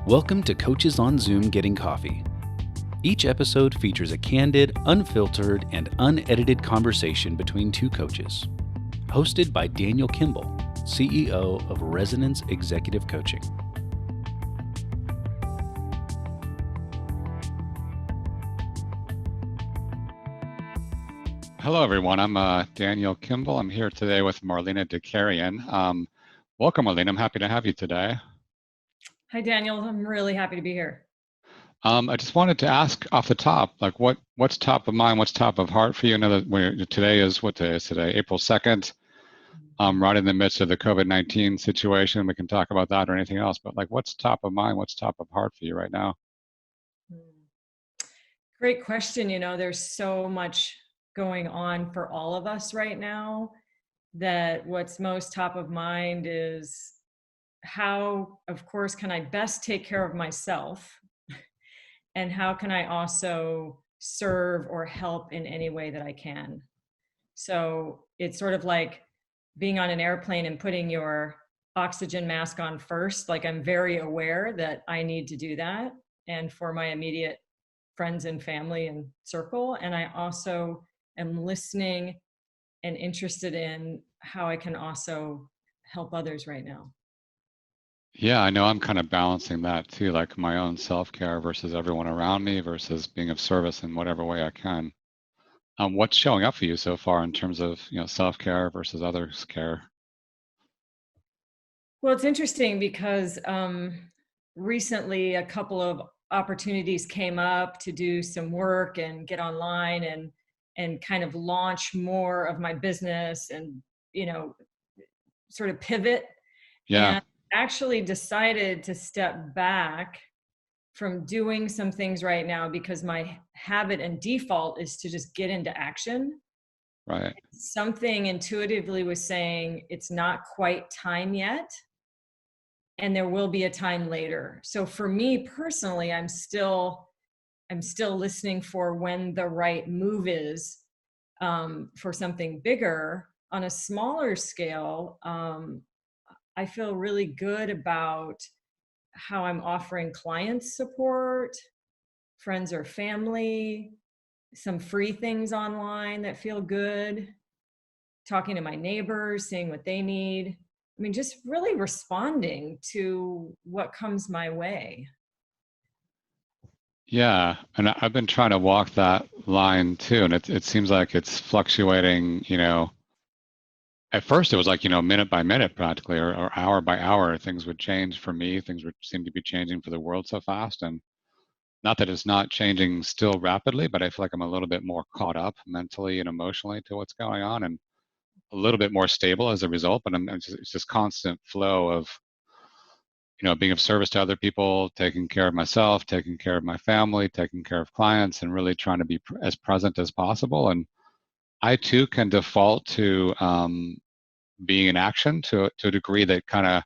Welcome to Coaches on Zoom Getting Coffee. Each episode features a candid, unfiltered, and unedited conversation between two coaches. Hosted by Daniel Kimball, CEO of Resonance Executive Coaching. Hello, everyone. I'm Daniel Kimball. I'm here today with Marlena de Carion. Welcome, Marlena. I'm happy to have you today. Hi, Daniel. I'm really happy to be here. I just wanted to ask off the top, like what's top of mind, what's top of heart for you? I know that today is, what day is today? April 2nd, right in the midst of the COVID-19 situation. We can talk about that or anything else, but like what's top of mind, what's top of heart for you right now? Great question. You know, there's so much going on for all of us right now that what's most top of mind is how, of course, can I best take care of myself? And how can I also serve or help in any way that I can? So it's sort of like being on an airplane and putting your oxygen mask on first. Like, I'm very aware that I need to do that, and for my immediate friends and family and circle. And I also am listening and interested in how I can also help others right now. Yeah, I know I'm kind of balancing that too, like my own self-care versus everyone around me versus being of service in whatever way I can. What's showing up for you so far in terms of, self-care versus others' care? Well, it's interesting because recently a couple of opportunities came up to do some work and get online and kind of launch more of my business and, sort of pivot. Yeah. And actually decided to step back from doing some things right now because my habit and default is to just get into action. Right. Something intuitively was saying it's not quite time yet, and there will be a time later. So for me personally, I'm still listening for when the right move is for something bigger. On a smaller scale, I feel really good about how I'm offering clients support, friends or family, some free things online that feel good, talking to my neighbors, seeing what they need. I mean, just really responding to what comes my way. Yeah, and I've been trying to walk that line too, and it seems like it's fluctuating, At first it was like, minute by minute practically, or hour by hour, things would change for me. Things would seem to be changing for the world so fast. And not that it's not changing still rapidly, but I feel like I'm a little bit more caught up mentally and emotionally to what's going on, and a little bit more stable as a result. But it's just constant flow of, being of service to other people, taking care of myself, taking care of my family, taking care of clients, and really trying to be as present as possible. And I too can default to being in action to a degree that kind of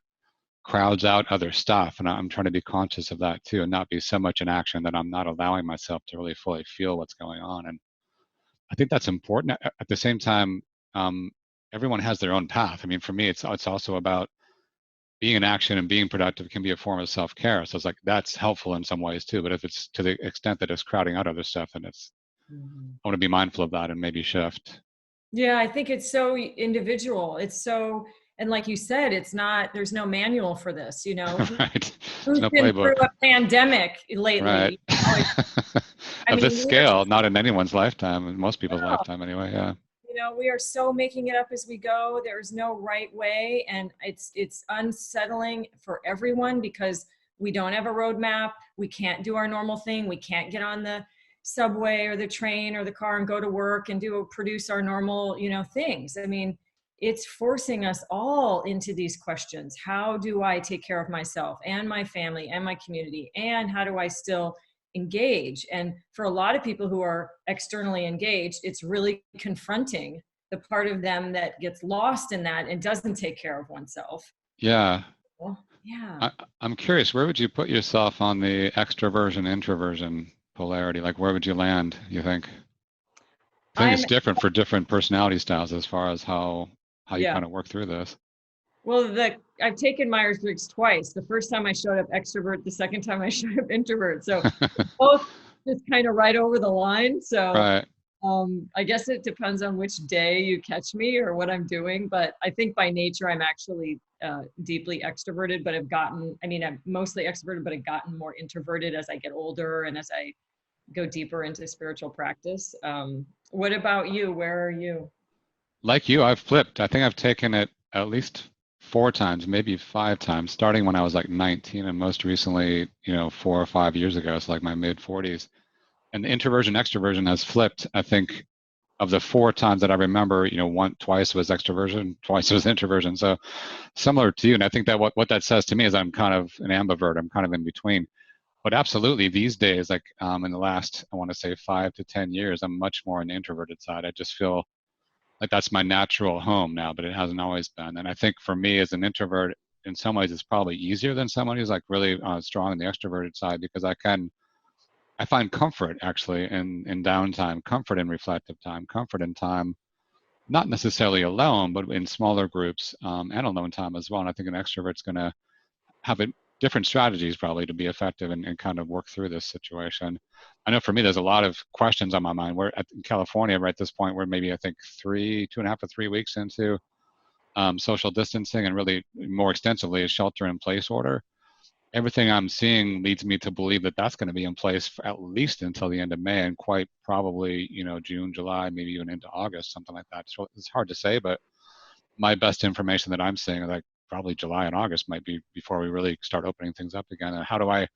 crowds out other stuff. And I'm trying to be conscious of that too, and not be so much in action that I'm not allowing myself to really fully feel what's going on. And I think that's important. At the same time, everyone has their own path. I mean, for me, it's also about being in action and being productive can be a form of self-care. So it's like, that's helpful in some ways too. But if it's to the extent that it's crowding out other stuff, and I want to be mindful of that and maybe shift. Yeah, I think it's so individual. And like you said, there's no manual for this, Right. Who's No been playbook. through a pandemic lately? Right. Of this scale, not in anyone's lifetime, in most people's lifetime anyway, yeah. We are so making it up as we go. There's no right way. And it's unsettling for everyone because we don't have a roadmap. We can't do our normal thing. We can't get on the subway or the train or the car and go to work and produce our normal, things. I mean, it's forcing us all into these questions. How do I take care of myself and my family and my community? And how do I still engage? And for a lot of people who are externally engaged, it's really confronting the part of them that gets lost in that and doesn't take care of oneself. Yeah. Well, yeah. I'm curious, where would you put yourself on the extroversion, introversion polarity? Like, where would you land, you think? I think it's different for different personality styles as far as how you kind of work through this. Well, I've taken Myers-Briggs twice. The first time I showed up extrovert, the second time I showed up introvert. So both just kind of right over the line. So Right. I guess it depends on which day you catch me or what I'm doing. But I think by nature, I'm actually deeply extroverted, but I'm mostly extroverted, but I've gotten more introverted as I get older and as I go deeper into spiritual practice. What about you? Where are you? Like you, I've flipped. I think I've taken it at least 4 times, maybe 5 times, starting when I was like 19 and most recently, 4 or 5 years ago, so like my mid 40s. And the introversion extroversion has flipped. I think of the 4 times that I remember, twice was extroversion, twice was introversion. So similar to you. And I think that what that says to me is I'm kind of an ambivert. I'm kind of in between. But absolutely, these days, like in the last, I want to say 5 to 10 years, I'm much more on the introverted side. I just feel like that's my natural home now, but it hasn't always been. And I think for me as an introvert, in some ways, it's probably easier than someone who's like really strong on the extroverted side because I find comfort actually in downtime, comfort in reflective time, comfort in time, not necessarily alone, but in smaller groups and alone time as well. And I think an extrovert's going to have different strategies probably to be effective and kind of work through this situation. I know for me, there's a lot of questions on my mind. We're in California right at this point. We're maybe I think 2.5 to 3 weeks into social distancing and really more extensively a shelter in place order. Everything I'm seeing leads me to believe that that's going to be in place for at least until the end of May and quite probably, June, July, maybe even into August, something like that. So it's hard to say, but my best information that I'm seeing is like probably July and August might be before we really start opening things up again. And how do I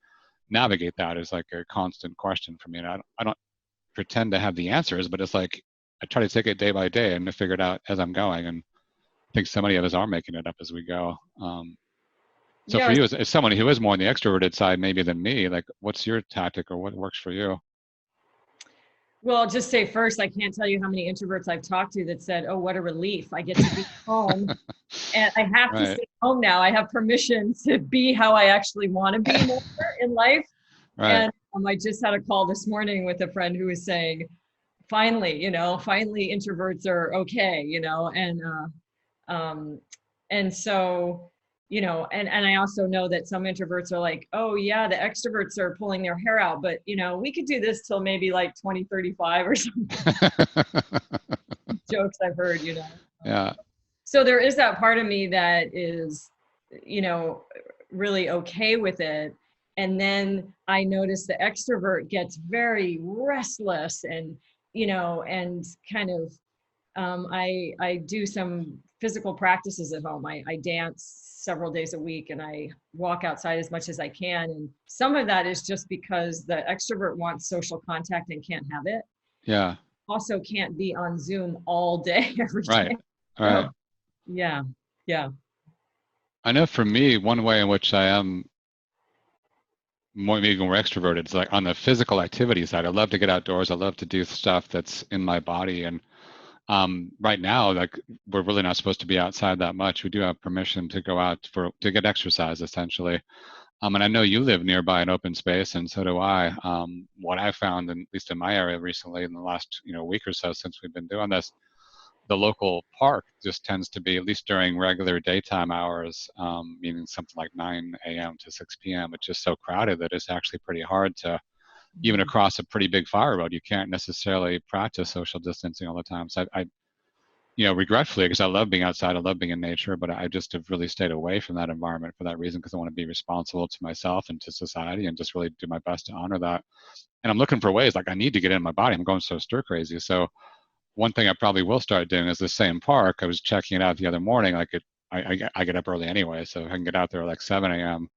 navigate that is like a constant question for me. And I don't pretend to have the answers, but it's like I try to take it day by day and to figure it out as I'm going. And I think so many of us are making it up as we go. So for Yeah. you, as someone who is more on the extroverted side maybe than me, like what's your tactic or what works for you? Well, I'll just say first, I can't tell you how many introverts I've talked to that said, "Oh, what a relief. I get to be home and I have to Right. stay home now. I have permission to be how I actually want to be more in life." Right. And I just had a call this morning with a friend who was saying, finally introverts are okay, um, and so, and I also know that some introverts are like, oh yeah, the extroverts are pulling their hair out, but we could do this till maybe like 2035 or something. Jokes I've heard. Yeah. So there is that part of me that is, really okay with it. And then I notice the extrovert gets very restless and kind of, I do some physical practices at home. I dance several days a week and I walk outside as much as I can. And some of that is just because the extrovert wants social contact and can't have it. Yeah. Also can't be on Zoom all day, every Right. day. Right. So, yeah. Yeah. I know for me, one way in which I am maybe more extroverted is like on the physical activity side. I love to get outdoors. I love to do stuff that's in my body. And right now, like we're really not supposed to be outside that much. We do have permission to go out to get exercise, essentially. And I know you live nearby an open space, and so do I. What I found, at least in my area recently, in the last week or so since we've been doing this, the local park just tends to be, at least during regular daytime hours, meaning something like 9 a.m. to 6 p.m. It's just so crowded that it's actually pretty hard to, even across a pretty big fire road, you can't necessarily practice social distancing all the time. So I regretfully, because I love being outside, I love being in nature, but I just have really stayed away from that environment for that reason, because I want to be responsible to myself and to society and just really do my best to honor that. And I'm looking for ways, like I need to get in my body. I'm going so stir crazy. So one thing I probably will start doing is the same park. I was checking it out the other morning. I get up early anyway, so if I can get out there like 7 a.m.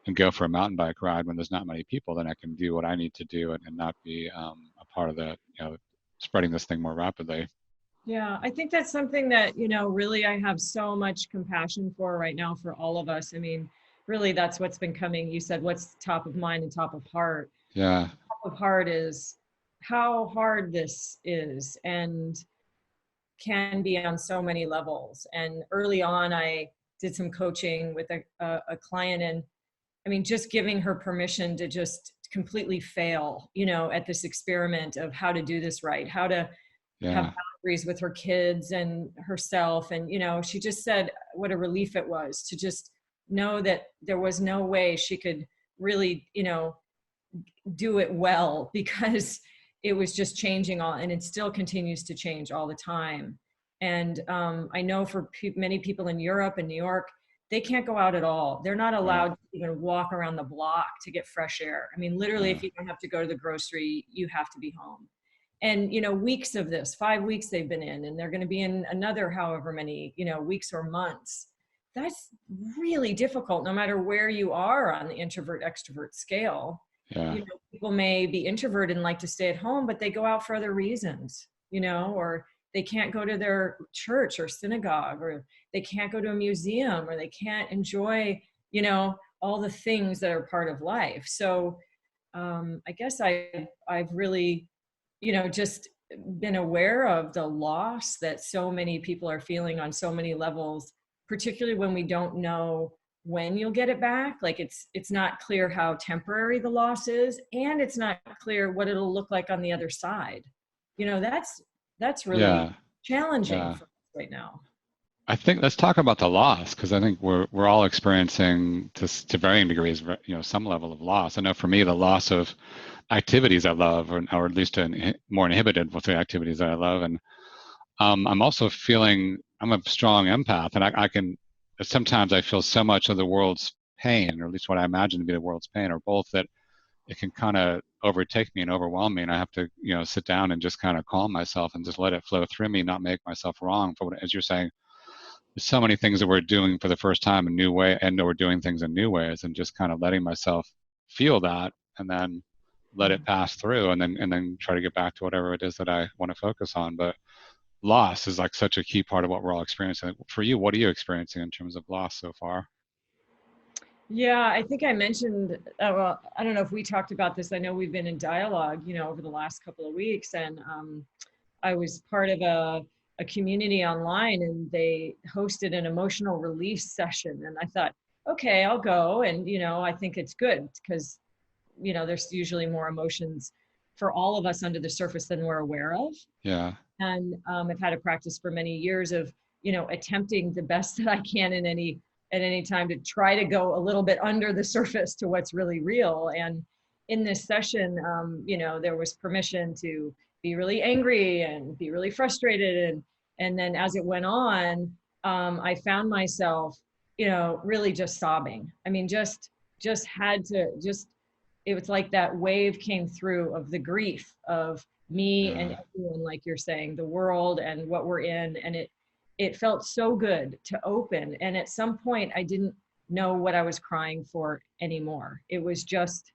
and go for a mountain bike ride when there's not many people, then I can do what I need to do and not be a part of the spreading this thing more rapidly. Yeah, I think that's something that, really I have so much compassion for right now for all of us. I mean, really that's what's been coming. You said what's top of mind and top of heart. Yeah. Top of heart is how hard this is and can be on so many levels. And early on, I did some coaching with a client, and I mean, just giving her permission to just completely fail, at this experiment of how to do this right, how to have Yeah. boundaries with her kids and herself. And, she just said what a relief it was to just know that there was no way she could really, do it well, because it was just changing all, and it still continues to change all the time. And I know for many people in Europe and New York, they can't go out at all. They're not Right. allowed to even walk around the block to get fresh air. I mean, literally, Yeah. if you don't have to go to the grocery, you have to be home. And, weeks of this, 5 weeks they've been in, and they're going to be in another however many, weeks or months. That's really difficult, no matter where you are on the introvert extrovert scale. Yeah. People may be introverted and like to stay at home, but they go out for other reasons, or they can't go to their church or synagogue, or they can't go to a museum, or they can't enjoy, all the things that are part of life. So I guess I've really, just been aware of the loss that so many people are feeling on so many levels, particularly when we don't know when you'll get it back. Like it's not clear how temporary the loss is, and it's not clear what it'll look like on the other side. That's really Yeah. challenging Yeah. for us right now. I think let's talk about the loss, because I think we're all experiencing to varying degrees, some level of loss. I know for me, the loss of activities I love, or at least more inhibited with the activities that I love, and I'm also feeling I'm a strong empath, and I can sometimes I feel so much of the world's pain, or at least what I imagine to be the world's pain, or both, that it can kind of overtake me and overwhelm me, and I have to sit down and just kind of calm myself and just let it flow through me, not make myself wrong for what, as you're saying, there's so many things that we're doing for the first time in new way, and we're doing things in new ways, and just kind of letting myself feel that, and then let it pass through, and then try to get back to whatever it is that I want to focus on. But loss is like such a key part of what we're all experiencing. For you, what are you experiencing in terms of loss so far? Yeah, I think I mentioned, well, I don't know if we talked about this. I know we've been in dialogue, over the last couple of weeks, and I was part of a community online, and they hosted an emotional release session. And I thought, okay, I'll go. And, I think it's good because, there's usually more emotions for all of us under the surface than we're aware of. Yeah. And I've had a practice for many years of, attempting the best that I can at any time to try to go a little bit under the surface to what's really real. And in this session, there was permission to be really angry and be really frustrated. And then as it went on, I found myself, really just sobbing. I mean, just had to it was like that wave came through of the grief of me and Yeah. everyone, like you're saying, the world and what we're in. And it felt so good to open. And at some point I didn't know what I was crying for anymore. It was just,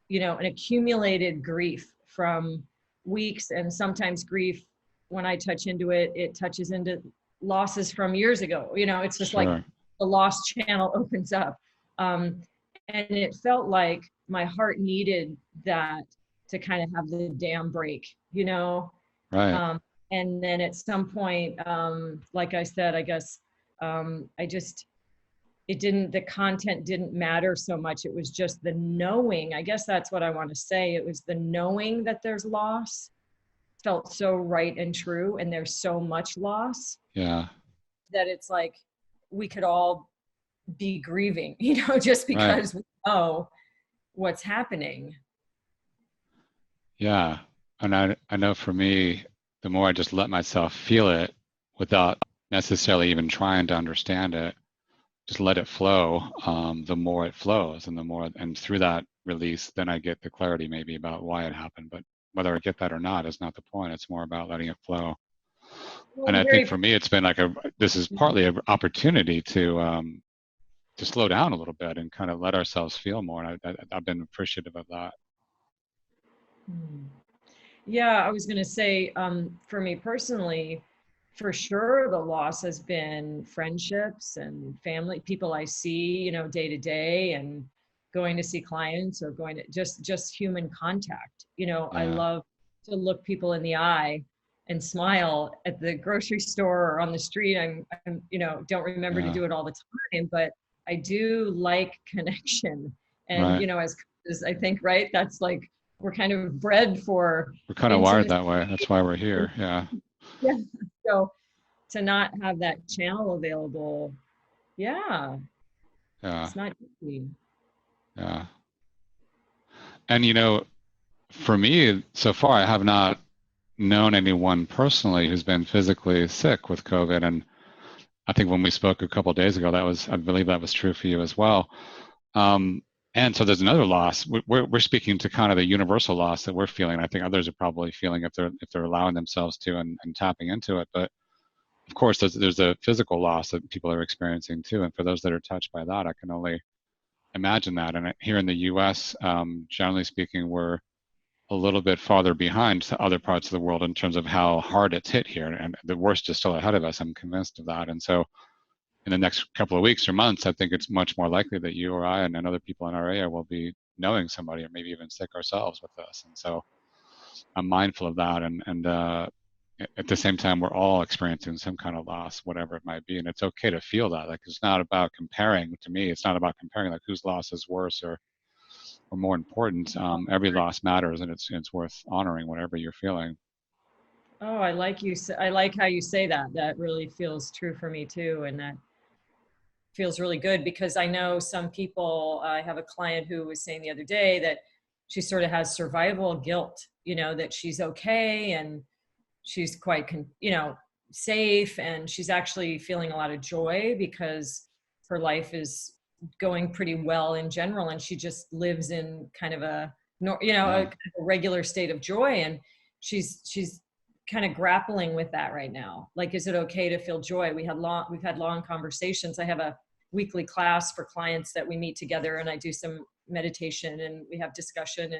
an accumulated grief from weeks, and sometimes grief, when I touch into it, it touches into losses from years ago. It's just like Sure. the lost channel opens up. And it felt like my heart needed that to kind of have the dam break, Right. And then at some point, like I said, I guess the content didn't matter so much. It was just the knowing. I guess that's what I want to say. It was the knowing that there's loss felt so right and true, and there's so much loss Yeah. that it's like we could all be grieving, just Right. because we know what's happening. Yeah. And I know for me, the more I just let myself feel it without necessarily even trying to understand it, just let it flow, the more it flows, and through that release, then I get the clarity maybe about why it happened. But whether I get that or not is not the point. It's more about letting it flow. Well, And I think very, for me, it's been like this is partly an opportunity to slow down a little bit and kind of let ourselves feel more. And I've been appreciative of that. Yeah, I was going to say, for me personally, for sure, the loss has been friendships and family, people I see, day to day, and going to see clients, or going to just human contact. I Yeah. love to look people in the eye and smile at the grocery store or on the street. I'm don't remember to Yeah. do it all the time, but I do like connection. And, Right. as I think, right, that's like we're kind of bred for We're kind of wired intimacy. that way. That's why we're here. Yeah. Yeah. So to not have that channel available, yeah, Yeah. it's not easy. Yeah. And, for me, so far, I have not known anyone personally who's been physically sick with COVID. And I think when we spoke a couple of days ago, I believe that was true for you as well. And so there's another loss. We're speaking to kind of the universal loss that we're feeling. I think others are probably feeling if they're allowing themselves to and tapping into it. But of course, there's a physical loss that people are experiencing too. And for those that are touched by that, I can only imagine that. And here in the U.S., generally speaking, we're a little bit farther behind to other parts of the world in terms of how hard it's hit here. And the worst is still ahead of us. I'm convinced of that. And so in the next couple of weeks or months, I think it's much more likely that you or I and other people in our area will be knowing somebody or maybe even sick ourselves with this. And so I'm mindful of that. And at the same time, we're all experiencing some kind of loss, whatever it might be. And it's okay to feel that. Like, it's not about comparing. To me, it's not about comparing like whose loss is worse or more important. Every loss matters, and it's worth honoring whatever you're feeling. Oh, I like I like how you say that. That really feels true for me too. And that feels really good because I know some people, I have a client who was saying the other day that she sort of has survival guilt, that she's okay and she's quite, safe, and she's actually feeling a lot of joy because her life is going pretty well in general. And she just lives in kind of Yeah. a regular state of joy. And she's kind of grappling with that right now. Like, is it okay to feel joy? We've had long conversations. I have a weekly class for clients that we meet together, and I do some meditation and we have discussion.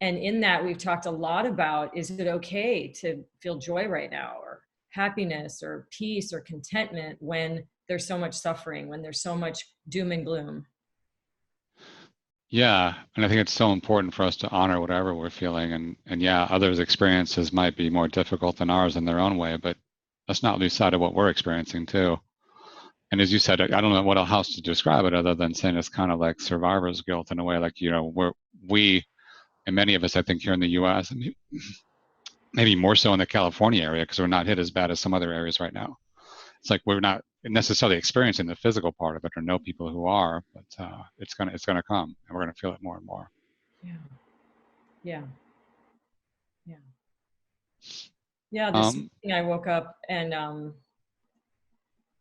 And in that, we've talked a lot about, is it okay to feel joy right now, or happiness or peace or contentment when there's so much suffering, when there's so much doom and gloom? Yeah, and I think it's so important for us to honor whatever we're feeling, and yeah, others' experiences might be more difficult than ours in their own way, but let's not lose sight of what we're experiencing too. And as you said, I don't know what else to describe it other than saying it's kind of like survivor's guilt in a way. Like, we and many of us, I think, here in the U.S. and maybe more so in the California area because we're not hit as bad as some other areas right now. It's like we're not necessarily experiencing the physical part of it or know people who are, but it's gonna come and we're gonna feel it more and more. Yeah. Yeah. Yeah. Yeah. This Um, morning I woke up and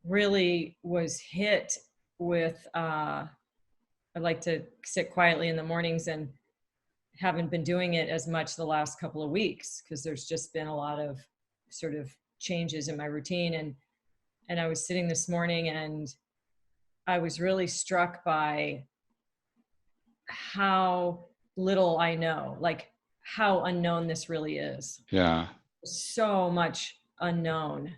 really was hit with, I like to sit quietly in the mornings and haven't been doing it as much the last couple of weeks because there's just been a lot of sort of changes in my routine. And I was sitting this morning and I was really struck by how little I know, like how unknown this really is. yeah, So much unknown.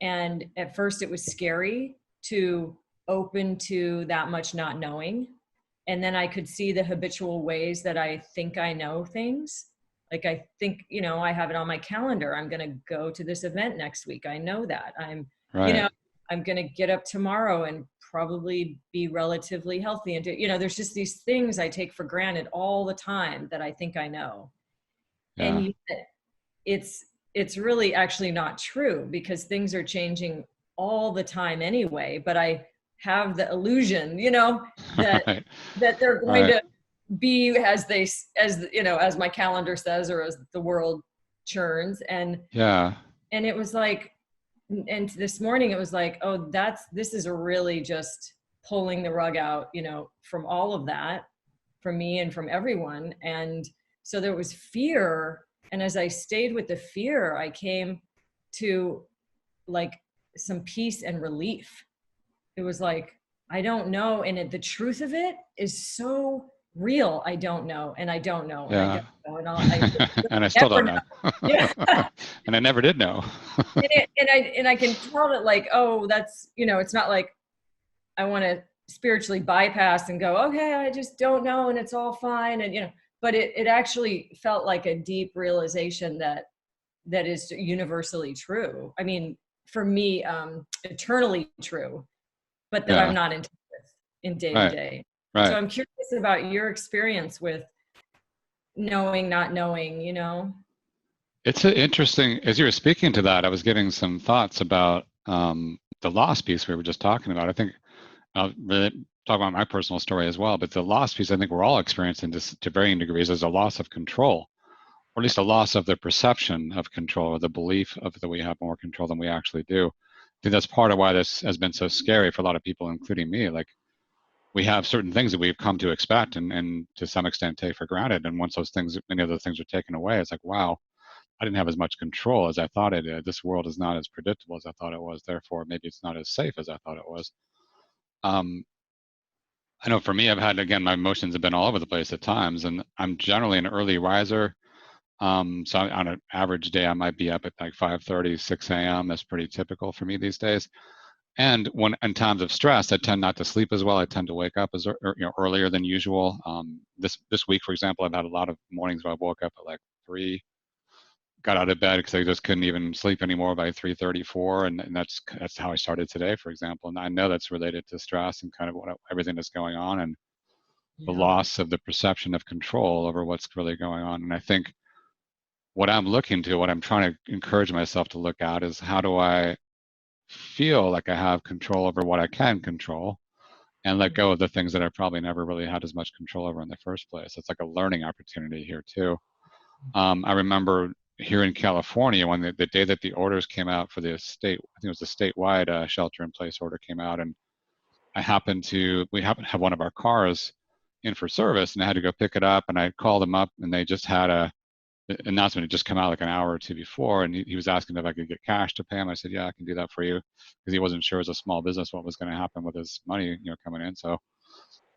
And at first it was scary to open to that much not knowing. And then I could see the habitual ways that I think I know things. Like, I think, I have it on my calendar. I'm going to go to this event next week. I know that right, I'm going to get up tomorrow and probably be relatively healthy. And there's just these things I take for granted all the time that I think I know. And yeah, yet it's really actually not true because things are changing all the time anyway. But I have the illusion, that right, that they're going right, to be as my calendar says, or as the world churns. yeah, And it was like, and this morning it was like, oh, this is really just pulling the rug out, from all of that, from me and from everyone. And so there was fear. And as I stayed with the fear, I came to like some peace and relief. It was like, I don't know. And the truth of it is so real. I don't know. And I don't know. And I yeah. don't know. And I And I still never don't know. know. Yeah. And I never did know. And I can tell that, like, oh, that's, it's not like I want to spiritually bypass and go, okay, I just don't know. And it's all fine. And, but it actually felt like a deep realization that is universally true. I mean, for me, eternally true, but that I'm Yeah, not in touch with in day to right, day. So right. I'm curious about your experience with knowing, not knowing, you know? It's an interesting, as you were speaking to that, I was getting some thoughts about the loss piece we were just talking about. I think I'll really talk about my personal story as well, but the loss piece, I think we're all experiencing this to varying degrees as a loss of control, or at least a loss of the perception of control, or the belief of that we have more control than we actually do. I think that's part of why this has been so scary for a lot of people, including me. Like, we have certain things that we've come to expect and to some extent take for granted. And once those things, many of those things are taken away, it's like, wow, I didn't have as much control as I thought I did. This world is not as predictable as I thought it was. Therefore, maybe it's not as safe as I thought it was. Um, I know for me, I've had, again, my emotions have been all over the place at times, and I'm generally an early riser. So on an average day, I might be up at like 5:30, 6 a.m. That's pretty typical for me these days. And when in times of stress, I tend not to sleep as well. I tend to wake up earlier than usual. This week, for example, I've had a lot of mornings where I woke up at like 3, got out of bed because I just couldn't even sleep anymore by 3:34, and that's how I started today, for example. And I know that's related to stress and kind of everything that's going on, and the Yeah. loss of the perception of control over what's really going on. And I think what I'm trying to encourage myself to look at is, how do I feel like I have control over what I can control, and let go of the things that I probably never really had as much control over in the first place. It's like a learning opportunity here too. I remember here in California, when the day that the orders came out for the state, I think it was the statewide shelter-in-place order came out, and we happened to have one of our cars in for service, and I had to go pick it up, and I called them up, and they just had an announcement had just come out like an hour or two before, and he was asking if I could get cash to pay him. I said, yeah, I can do that for you, because he wasn't sure as a small business what was going to happen with his money, coming in. So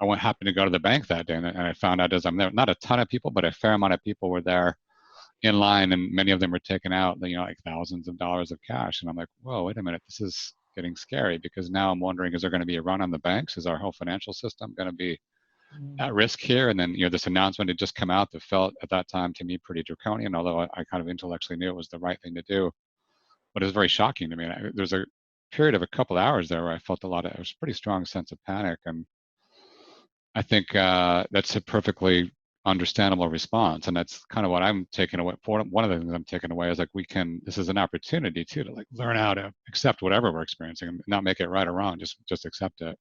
I happened to go to the bank that day, and I found out as I'm there, not a ton of people, but a fair amount of people were there in line, and many of them were taking out, like thousands of dollars of cash. And I'm like, whoa, wait a minute, this is getting scary, because now I'm wondering, is there going to be a run on the banks? Is our whole financial system going to be at risk here? And then, this announcement had just come out that felt at that time to me pretty draconian, although I kind of intellectually knew it was the right thing to do. But it was very shocking to me. There's a period of a couple hours there where I felt it was a pretty strong sense of panic. And I think that's a perfectly understandable response. And that's kind of what I'm taking away. One of the things I'm taking away is, like, this is an opportunity too, to like learn how to accept whatever we're experiencing and not make it right or wrong, just accept it.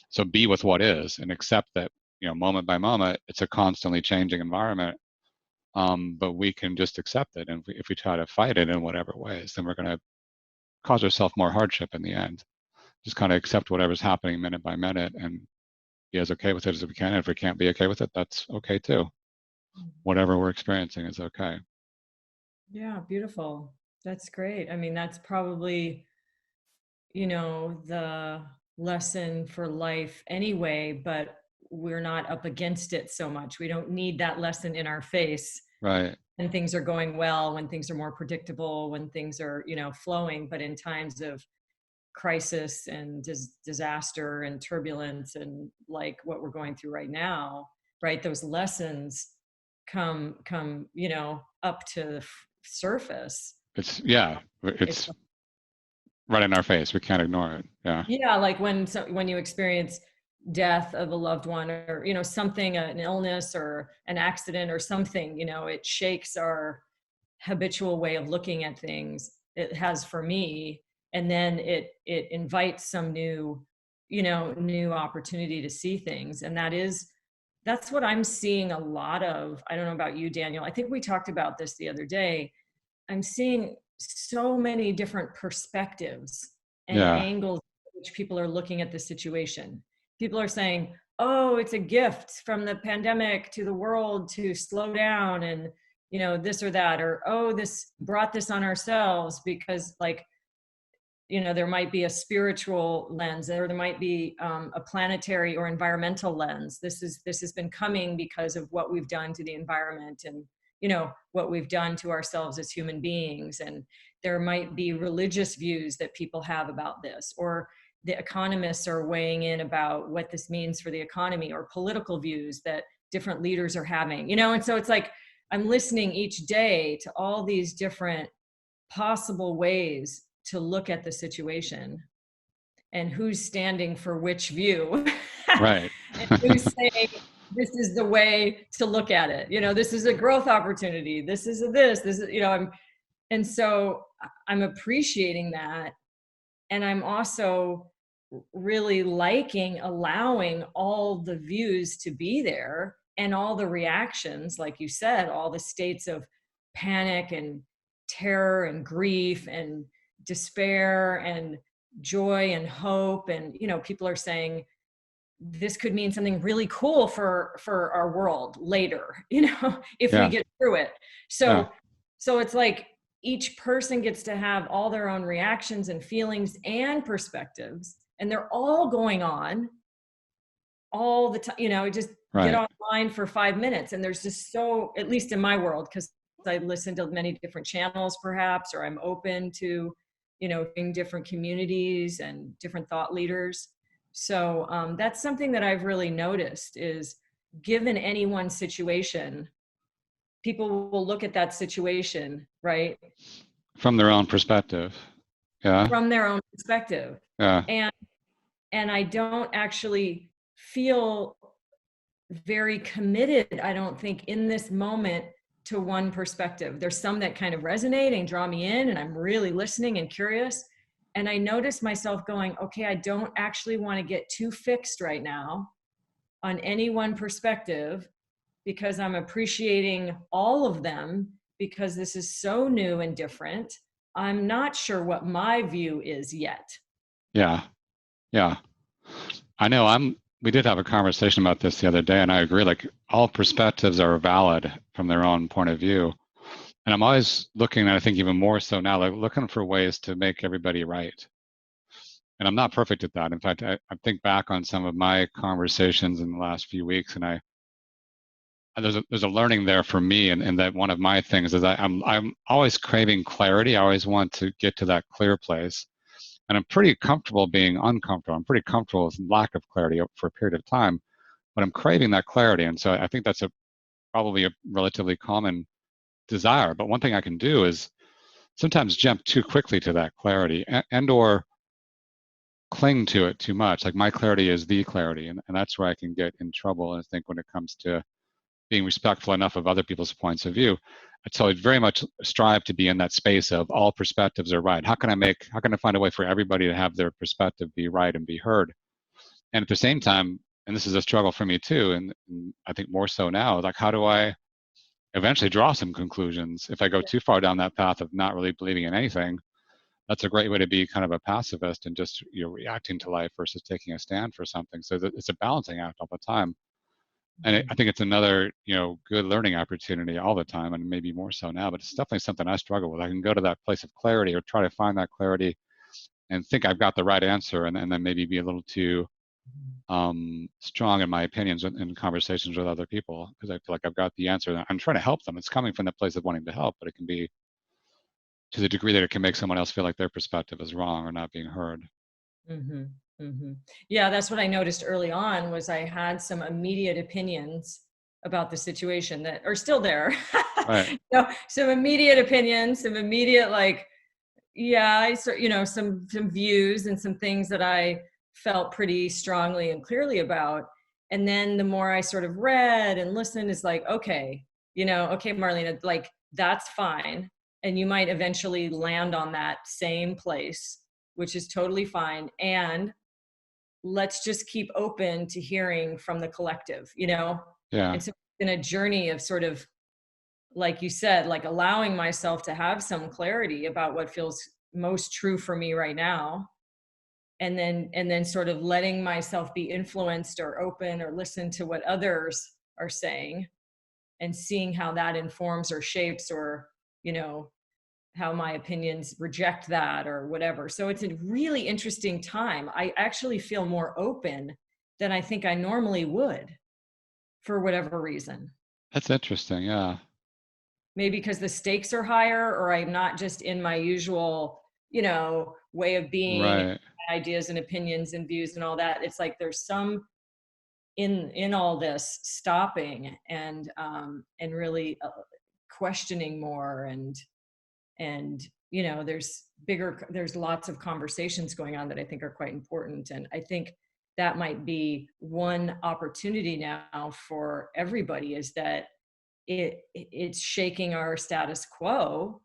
So be with what is, and accept that, moment by moment, it's a constantly changing environment. But we can just accept it. And if we try to fight it in whatever ways, then we're going to cause ourselves more hardship in the end. Just kind of accept whatever's happening minute by minute, and be as okay with it as we can. And if we can't be okay with it, that's okay too. Whatever we're experiencing is okay. Yeah, beautiful. That's great. I mean, that's probably, the lesson for life anyway, but we're not up against it so much. We don't need that lesson in our face Right. when things are going well, when things are more predictable, when things are, flowing. But in times of crisis and disaster and turbulence, and like what we're going through right now, right, those lessons come up to the surface. It's right in our face. We can't ignore it. Yeah, like when you experience death of a loved one, or something, an illness or an accident or something, it shakes our habitual way of looking at things. It has for me. And then it invites some new opportunity to see things. And that's what I'm seeing a lot of. I don't know about you, Daniel. I think we talked about this the other day. I'm seeing so many different perspectives and angles in which people are looking at the situation. People are saying, oh, it's a gift from the pandemic to the world to slow down, and this or that, or, oh, this brought this on ourselves because, like, there might be a spiritual lens, or there might be a planetary or environmental lens. This has been coming because of what we've done to the environment, and what we've done to ourselves as human beings. And there might be religious views that people have about this, or the economists are weighing in about what this means for the economy, or political views that different leaders are having, and so it's like I'm listening each day to all these different possible ways to look at the situation, and who's standing for which view. Right. And who's saying, this is the way to look at it. You know, this is a growth opportunity. This is this is, you know, and so I'm appreciating that. And I'm also really liking allowing all the views to be there and all the reactions, like you said, all the states of panic and terror and grief and despair and joy and hope. And, you know, people are saying, this could mean something really cool for our world later, you know, if we Yeah. get through it. Yeah. So it's like each person gets to have all their own reactions and feelings and perspectives, and they're all going on all the time. You know, just get Right. online for 5 minutes, and there's just so, at least in my world, because I listen to many different channels perhaps, or I'm open to, you know, in different communities and different thought leaders. So that's something that I've really noticed is, given any one situation, people will look at that situation, right, From their own perspective. Yeah. from their own perspective. Yeah. And I don't actually feel very committed, I don't think, in this moment to one perspective. There's some that kind of resonate and draw me in, and I'm really listening and curious. And I notice myself going, okay, I don't actually want to get too fixed right now on any one perspective, because I'm appreciating all of them, because this is so new and different. I'm not sure what my view is yet. Yeah. Yeah. I know we did have a conversation about this the other day, and I agree, like all perspectives are valid from their own point of view. And I'm always looking, and I think even more so now, like looking for ways to make everybody right. And I'm not perfect at that. In fact, I think back on some of my conversations in the last few weeks, and there's a learning there for me, and that one of my things is I'm always craving clarity. I always want to get to that clear place. And I'm pretty comfortable being uncomfortable. I'm pretty comfortable with lack of clarity for a period of time, but I'm craving that clarity. And so I think that's probably a relatively common desire. But one thing I can do is sometimes jump too quickly to that clarity and or cling to it too much. Like my clarity is the clarity. And that's where I can get in trouble, I think, when it comes to being respectful enough of other people's points of view. So I very much strive to be in that space of all perspectives are right. How can I find a way for everybody to have their perspective be right and be heard? And at the same time, and this is a struggle for me too, and I think more so now, like how do I eventually draw some conclusions? If I go too far down that path of not really believing in anything, that's a great way to be kind of a pacifist and just, you know, reacting to life versus taking a stand for something. So it's a balancing act all the time. And I think it's another, you know, good learning opportunity all the time, and maybe more so now, but it's definitely something I struggle with. I can go to that place of clarity or try to find that clarity and think I've got the right answer, and then maybe be a little too strong in my opinions in conversations with other people, because I feel like I've got the answer. I'm trying to help them. It's coming from the place of wanting to help, but it can be to the degree that it can make someone else feel like their perspective is wrong or not being heard. Mm-hmm. Mm-hmm. Yeah, that's what I noticed early on, was I had some immediate opinions about the situation that are still there. Right. You know, some immediate opinions, some immediate, like, yeah, you know, some views and some things that I felt pretty strongly and clearly about. And then the more I sort of read and listened, it's like, okay, you know, okay, Marlena, like, that's fine. And you might eventually land on that same place, which is totally fine. And let's just keep open to hearing from the collective, you know? Yeah. And so in a journey of sort of, like you said, like allowing myself to have some clarity about what feels most true for me right now. And then sort of letting myself be influenced or open or listen to what others are saying, and seeing how that informs or shapes, or, you know, how my opinions reject that or whatever. So it's a really interesting time. I actually feel more open than I think I normally would, for whatever reason. That's interesting. Yeah. Maybe because the stakes are higher, or I'm not just in my usual, you know, way of being, Right. ideas and opinions and views and all that. It's like there's some in all this stopping and really questioning more, and you know, there's lots of conversations going on that I think are quite important. And I think that might be one opportunity now for everybody, is that it's shaking our status quo.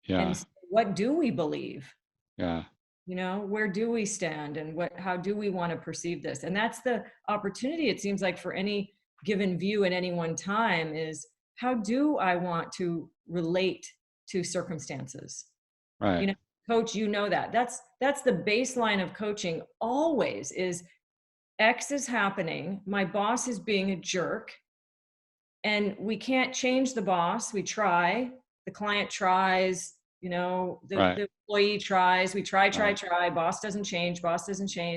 Yeah. And what do we believe? Yeah. You know, where do we stand, and how do we want to perceive this? And that's the opportunity, it seems like, for any given view at any one time, is how do I want to relate to circumstances? You Right. know, coach, you know, that's the baseline of coaching always, is X is happening, my boss is being a jerk, and we can't change the boss. We try, the client tries, you know, Right. the employee tries, we try, Right. boss doesn't change,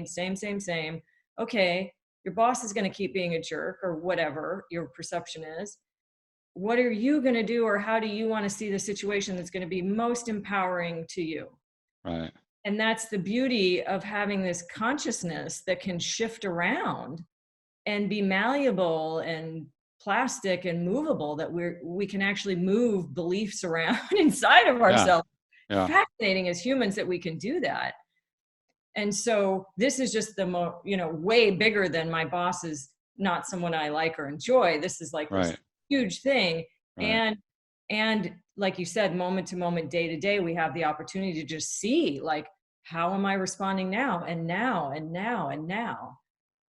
same. Okay, your boss is going to keep being a jerk, or whatever your perception is. What are you going to do, or how do you want to see the situation that's going to be most empowering to you? Right. And that's the beauty of having this consciousness that can shift around and be malleable and plastic and movable, that we can actually move beliefs around inside of Yeah. ourselves. Yeah. Fascinating as humans that we can do that. And so this is just way bigger than my boss is not someone I like or enjoy. This is like this Right. huge thing. Right. And like you said, moment to moment, day to day, we have the opportunity to just see, like, how am I responding now and now and now and now?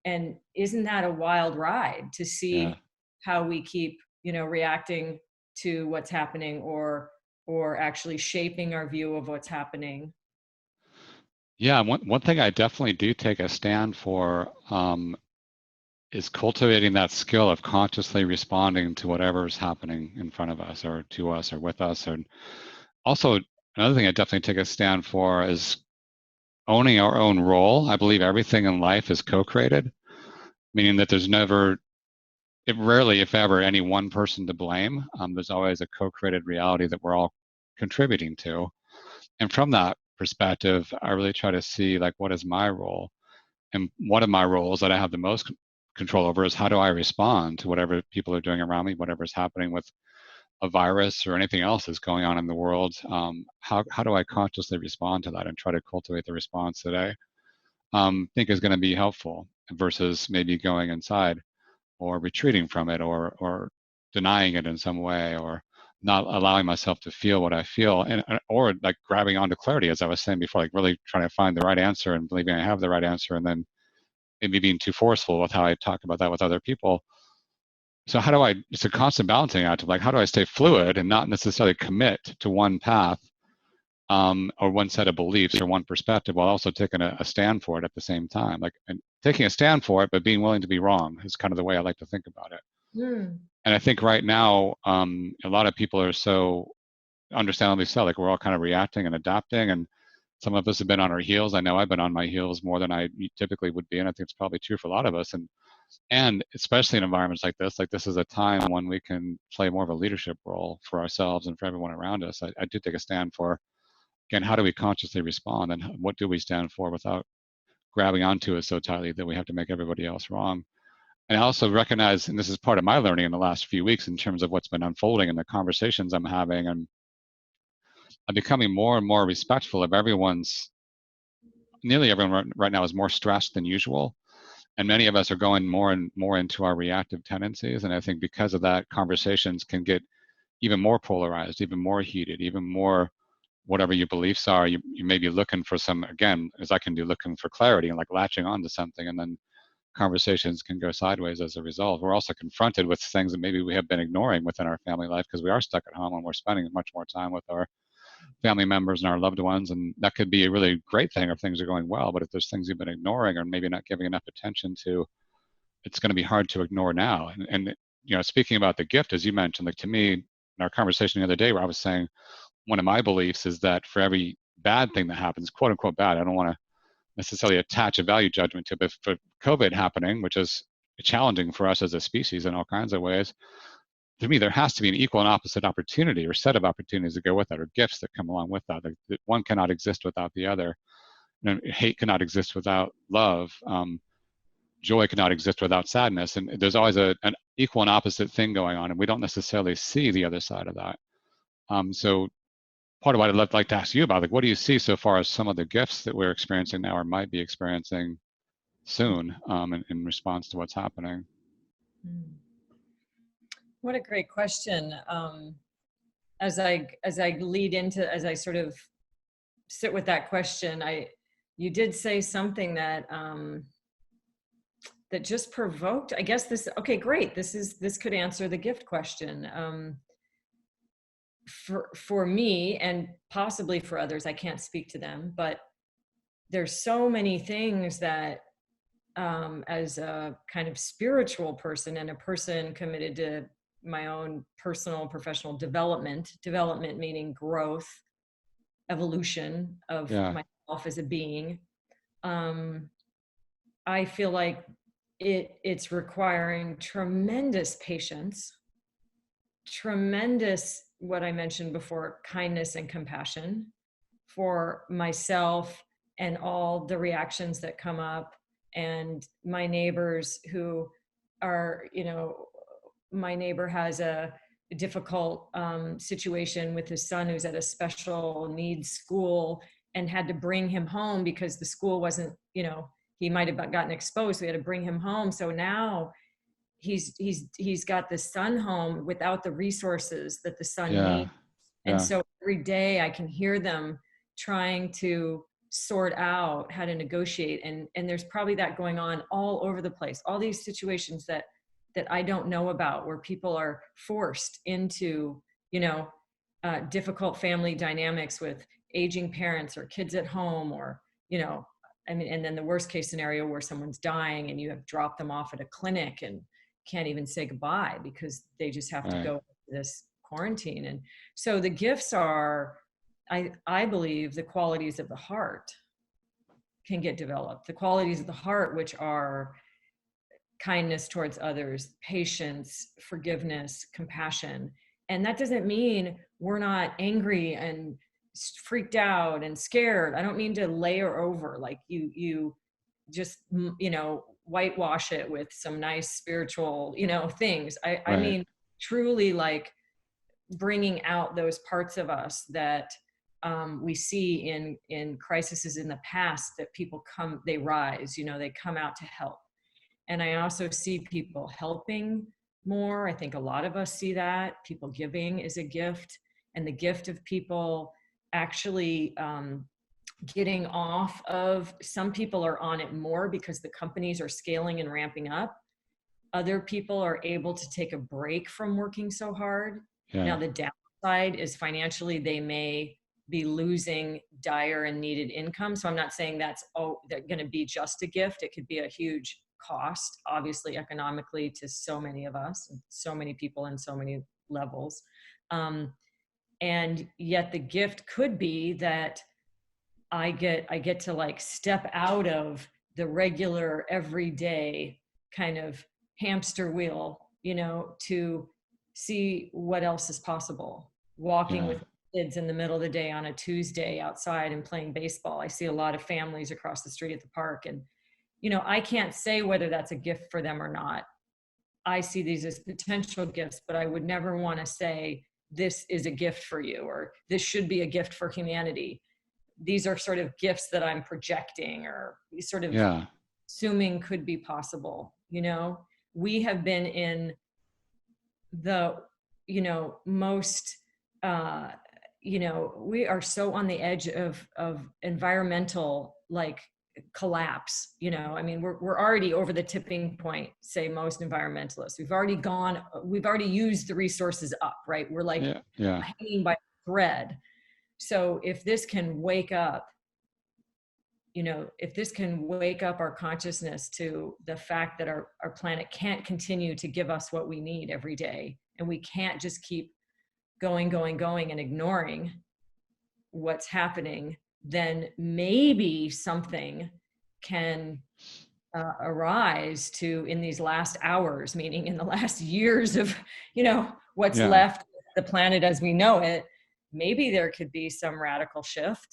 And isn't that a wild ride to see Yeah. how we keep, reacting to what's happening, or actually shaping our view of what's happening? Yeah. One thing I definitely do take a stand for is cultivating that skill of consciously responding to whatever is happening in front of us, or to us, or with us. And also, another thing I definitely take a stand for is owning our own role. I believe everything in life is co-created, meaning that there's never, rarely, if ever, any one person to blame. There's always a co-created reality that we're all contributing to. And from that perspective, I really try to see, like, what is my role? And one of my roles that I have the most control over is how do I respond to whatever people are doing around me, whatever's happening with a virus or anything else that's going on in the world. How do I consciously respond to that and try to cultivate the response that I think is going to be helpful, versus maybe going inside or retreating from it, or denying it in some way, or not allowing myself to feel what I feel, and or like grabbing onto clarity, as I was saying before, like really trying to find the right answer and believing I have the right answer, and then maybe being too forceful with how I talk about that with other people. So how do I, it's a constant balancing act of, like, how do I stay fluid and not necessarily commit to one path, or one set of beliefs or one perspective, while also taking a stand for it at the same time, like, and taking a stand for it, but being willing to be wrong is kind of the way I like to think about it. Mm. And I think right now, a lot of people are so, understandably so, like, we're all kind of reacting and adapting, and some of us have been on our heels. I know I've been on my heels more than I typically would be, and I think it's probably true for a lot of us. And especially in environments like this is a time when we can play more of a leadership role for ourselves and for everyone around us. I do take a stand for, again, how do we consciously respond, and what do we stand for without grabbing onto it so tightly that we have to make everybody else wrong. And I also recognize, and this is part of my learning in the last few weeks in terms of what's been unfolding and the conversations I'm having, and I'm becoming more and more respectful of nearly everyone right now is more stressed than usual. And many of us are going more and more into our reactive tendencies. And I think because of that, conversations can get even more polarized, even more heated, even more whatever your beliefs are. You may be looking for some, again, as I can do, looking for clarity and like latching onto something. And then conversations can go sideways as a result. We're also confronted with things that maybe we have been ignoring within our family life because we are stuck at home and we're spending much more time with our family members and our loved ones. And that could be a really great thing if things are going well. But if there's things you've been ignoring or maybe not giving enough attention to, it's going to be hard to ignore now. And speaking about the gift, as you mentioned, like, to me, in our conversation the other day, where I was saying one of my beliefs is that for every bad thing that happens, quote unquote bad, I don't want to necessarily attach a value judgment to it, but for COVID happening, which is challenging for us as a species in all kinds of ways, to me, there has to be an equal and opposite opportunity or set of opportunities that go with that, or gifts that come along with that. Like, one cannot exist without the other. Hate cannot exist without love. Joy cannot exist without sadness. And there's always an equal and opposite thing going on, and we don't necessarily see the other side of that. So part of what I'd like to ask you about, like, what do you see so far as some of the gifts that we're experiencing now or might be experiencing soon, in response to what's happening. What a great question. As I lead into, as I sort of sit with that question, you did say something that that just provoked, I guess this, okay, great. This could answer the gift question. For me, and possibly for others, I can't speak to them, but there's so many things that as a kind of spiritual person and a person committed to my own personal professional development meaning growth, evolution of myself as a being, I feel like it's requiring tremendous patience, tremendous, what I mentioned before, kindness and compassion for myself and all the reactions that come up, and my neighbors who are, my neighbor has a difficult situation with his son who's at a special needs school and had to bring him home because the school wasn't, he might have gotten exposed. So we had to bring him home. So now he's got the son home without the resources that the son needs. And so every day I can hear them trying to sort out how to negotiate. And there's probably that going on all over the place, all these situations that I don't know about, where people are forced into, difficult family dynamics with aging parents or kids at home, or, and then the worst case scenario where someone's dying and you have dropped them off at a clinic and can't even say goodbye because they just have to go to this quarantine. And so the gifts are, I believe, the qualities of the heart can get developed. The qualities of the heart, which are kindness towards others, patience, forgiveness, compassion. And that doesn't mean we're not angry and freaked out and scared. I don't mean to layer over, like you just, whitewash it with some nice spiritual, things. I mean, truly, like, bringing out those parts of us that we see in crises in the past, that people they rise, they come out to help. And I also see people helping more. I think a lot of us see that. People giving is a gift, and the gift of people actually getting off of, some people are on it more because the companies are scaling and ramping up. Other people are able to take a break from working so hard. Now the downside is financially they may be losing dire and needed income. So I'm not saying that's going to be just a gift. It could be a huge cost, obviously, economically, to so many of us, and so many people in so many levels. And yet the gift could be that I get to, like, step out of the regular everyday kind of hamster wheel, to see what else is possible. Walking with kids in the middle of the day on a Tuesday outside and playing baseball. I see a lot of families across the street at the park, and I can't say whether that's a gift for them or not. I see these as potential gifts, but I would never want to say this is a gift for you, or this should be a gift for humanity. These are sort of gifts that I'm projecting, or sort of assuming could be possible. We have been in the, most, we are so on the edge of environmental, like, collapse. I mean, we're already over the tipping point, say most environmentalists. We've already used the resources up, right? We're like hanging by a thread. So if this can wake up, if this can wake up our consciousness to the fact that our planet can't continue to give us what we need every day, and we can't just keep going and ignoring what's happening, then maybe something can arise to, in these last hours, meaning in the last years of, what's left of the planet as we know it, maybe there could be some radical shift.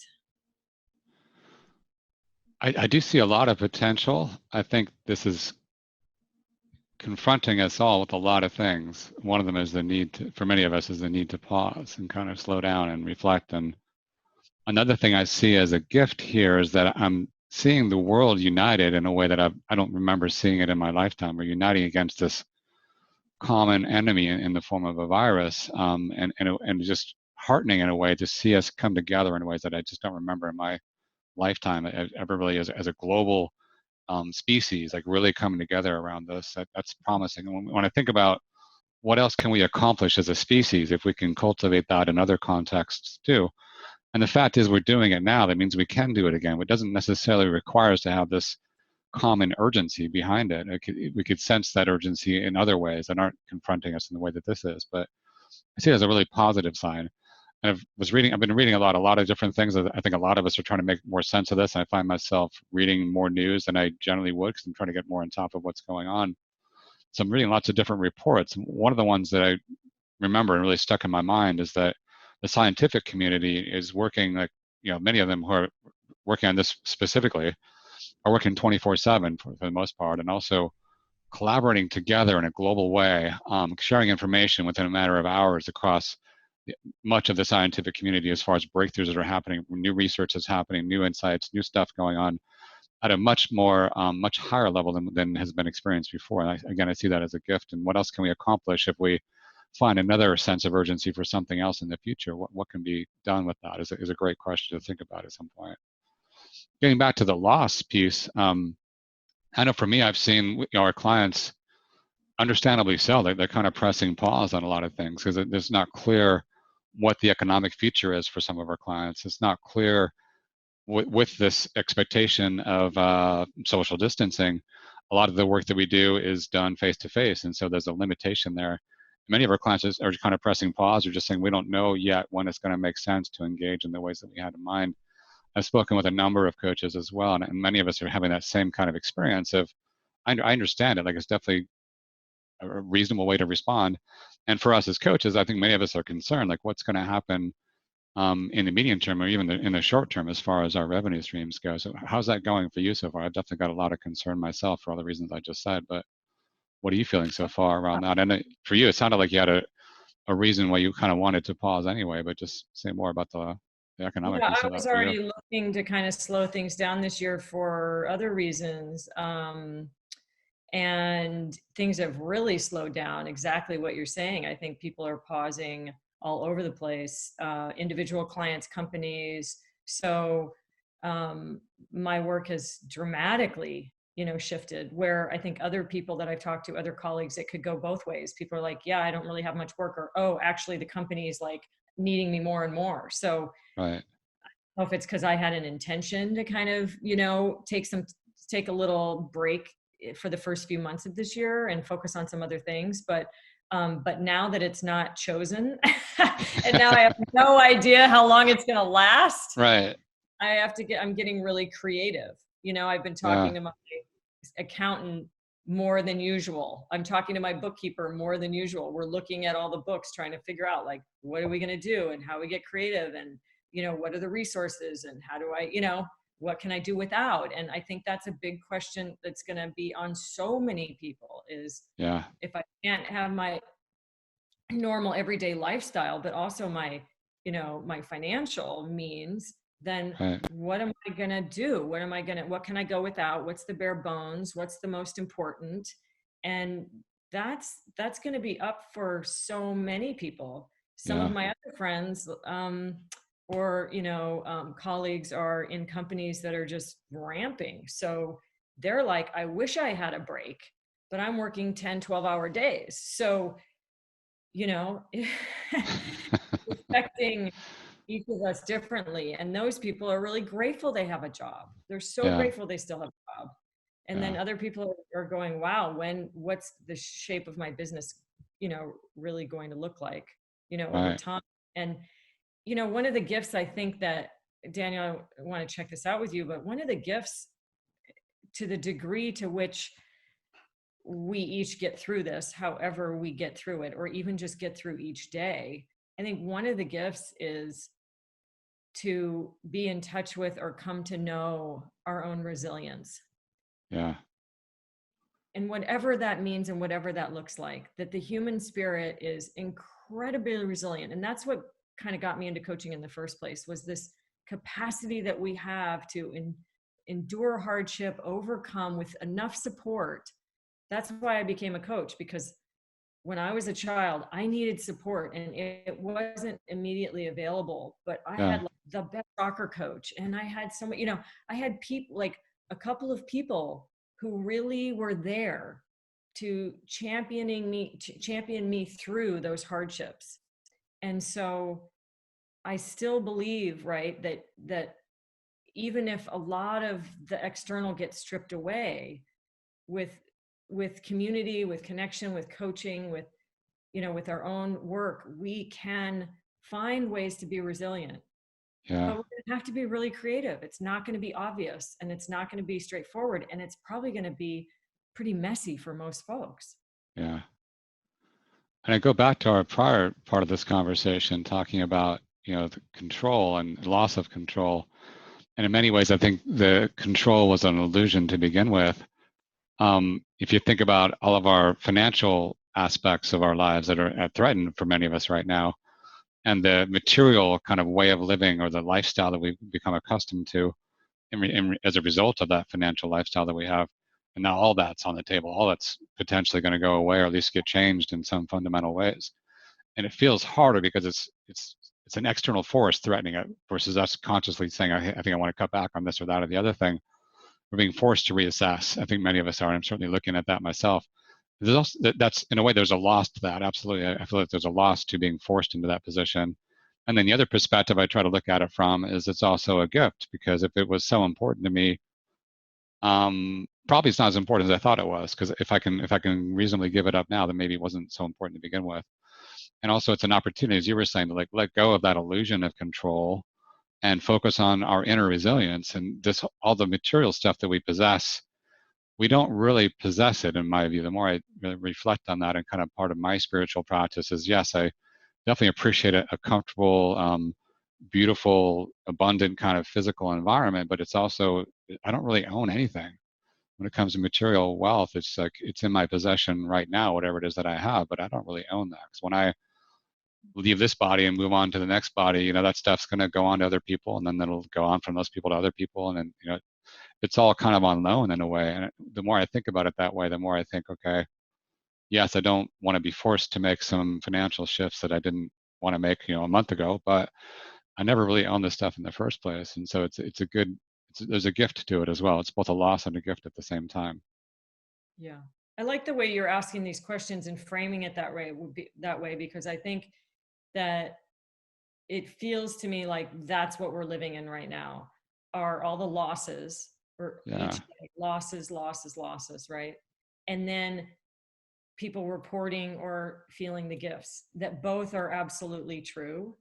I do see a lot of potential. I think this is confronting us all with a lot of things. One of them is the need to, for many of us, is the need to pause and kind of slow down and reflect. And another thing I see as a gift here is that I'm seeing the world united in a way that I don't remember seeing it in my lifetime. We're uniting against this common enemy in the form of a virus, and just heartening in a way to see us come together in ways that I just don't remember in my lifetime ever really as a global species, like really coming together around this. That's promising. And when I think about what else can we accomplish as a species if we can cultivate that in other contexts too, and the fact is we're doing it now, that means we can do it again. It doesn't necessarily require us to have this common urgency behind it. We could sense that urgency in other ways that aren't confronting us in the way that this is. But I see it as a really positive sign. And I've been reading a lot of different things. I think a lot of us are trying to make more sense of this. And I find myself reading more news than I generally would because I'm trying to get more on top of what's going on. So I'm reading lots of different reports. One of the ones that I remember and really stuck in my mind is that the scientific community is working, like, many of them who are working on this specifically are working 24/7 for the most part, and also collaborating together in a global way, sharing information within a matter of hours across much of the scientific community as far as breakthroughs that are happening, new research is happening, new insights, new stuff going on at a much higher level than has been experienced before. And again, I see that as a gift. And what else can we accomplish if we find another sense of urgency for something else in the future? What can be done with that is a great question to think about at some point. Getting back to the loss piece, I know for me, I've seen our clients, understandably so, they're kind of pressing pause on a lot of things because it's not clear what the economic future is for some of our clients. It's not clear with this expectation of social distancing. A lot of the work that we do is done face to face, and so there's a limitation there. Many of our clients are kind of pressing pause or just saying we don't know yet when it's going to make sense to engage in the ways that we had in mind. I've spoken with a number of coaches as well, and many of us are having that same kind of experience of, I understand it, like it's definitely a reasonable way to respond. And for us as coaches, I think many of us are concerned, like what's going to happen in the medium term or even in the short term as far as our revenue streams go. So how's that going for you so far? I've definitely got a lot of concern myself for all the reasons I just said, but what are you feeling so far around that? And for you, it sounded like you had a reason why you kind of wanted to pause anyway, but just say more about the economic piece I of that was for you. already looking to kind of slow things down this year for other reasons. And things have really slowed down, exactly what you're saying. I think people are pausing all over the place, individual clients, companies. So my work has dramatically, shifted, where I think other people that I've talked to, other colleagues, it could go both ways. People are like, yeah, I don't really have much work, or, oh, actually the company is like needing me more and more. So Right. I don't know if it's because I had an intention to kind of, take a little break for the first few months of this year and focus on some other things. But now that it's not chosen, and now I have no idea how long it's going to last. Right. I'm getting really creative. I've been Yeah. talking to my accountant more than usual. I'm talking to my bookkeeper more than usual. We're looking at all the books, trying to figure out, like, what are we going to do and how we get creative, and, what are the resources and how do I, what can I do without? And I think that's a big question that's going to be on so many people is, Yeah. if I can't have my normal everyday lifestyle, but also my, my financial means, then Right. what am I going to do? What can I go without? What's the bare bones? What's the most important? And that's going to be up for so many people. Some of Yeah. my other friends, or, colleagues are in companies that are just ramping. So they're like, I wish I had a break, but I'm working 10-12 hour days. So, affecting each of us differently. And those people are really grateful they have a job. They're so Yeah. grateful they still have a job. And then Yeah. other people are going, wow, what's the shape of my business, really going to look like, over Right. time? And, one of the gifts, I think that, Daniel, I want to check this out with you, but one of the gifts, to the degree to which we each get through this, however we get through it, or even just get through each day, I think one of the gifts is to be in touch with or come to know our own resilience. Yeah. And whatever that means and whatever that looks like, that the human spirit is incredibly resilient. And that's what kind of got me into coaching in the first place, was this capacity that we have to endure hardship, overcome with enough support. That's why I became a coach, because when I was a child, I needed support and it wasn't immediately available, but I Yeah. had like the best soccer coach, and I had so many, I had people, like a couple of people who really were there to champion me through those hardships. And so I still believe, right, that even if a lot of the external gets stripped away, with community, with connection, with coaching, with with our own work, we can find ways to be resilient. Yeah. But we're going to have to be really creative. It's not going to be obvious, and it's not going to be straightforward, and it's probably going to be pretty messy for most folks. Yeah. And I go back to our prior part of this conversation, talking about, the control and loss of control. And in many ways, I think the control was an illusion to begin with. If you think about all of our financial aspects of our lives that are threatened for many of us right now, and the material kind of way of living or the lifestyle that we've become accustomed to as a result of that financial lifestyle that we have, and now all that's on the table, all that's potentially going to go away or at least get changed in some fundamental ways. And it feels harder because it's an external force threatening it versus us consciously saying, I think I want to cut back on this or that or the other thing. We're being forced to reassess. I think many of us are. I'm certainly looking at that myself. There's also, that's in a way, there's a loss to that. Absolutely. I feel like there's a loss to being forced into that position. And then the other perspective I try to look at it from is it's also a gift, because if it was so important to me, probably it's not as important as I thought it was. Because if I can reasonably give it up now, then maybe it wasn't so important to begin with. And also it's an opportunity, as you were saying, to like let go of that illusion of control and focus on our inner resilience. And this, all the material stuff that we possess, we don't really possess it, in my view. The more I reflect on that, and kind of part of my spiritual practice is, yes, I definitely appreciate a comfortable, beautiful, abundant kind of physical environment, but it's also, I don't really own anything. When it comes to material wealth, it's like it's in my possession right now, whatever it is that I have, but I don't really own that. Because when I leave this body and move on to the next body, that stuff's going to go on to other people, and then that'll go on from those people to other people, and then it's all kind of on loan in a way. And the more I think about it that way, the more I think, okay, yes, I don't want to be forced to make some financial shifts that I didn't want to make, a month ago, but I never really owned this stuff in the first place. And so there's a gift to it as well. It's both a loss and a gift at the same time. Yeah. I like the way you're asking these questions and framing it that way, because I think that it feels to me like that's what we're living in right now, are all the losses, or Yeah. each day, losses, right? And then people reporting or feeling the gifts, that both are absolutely true.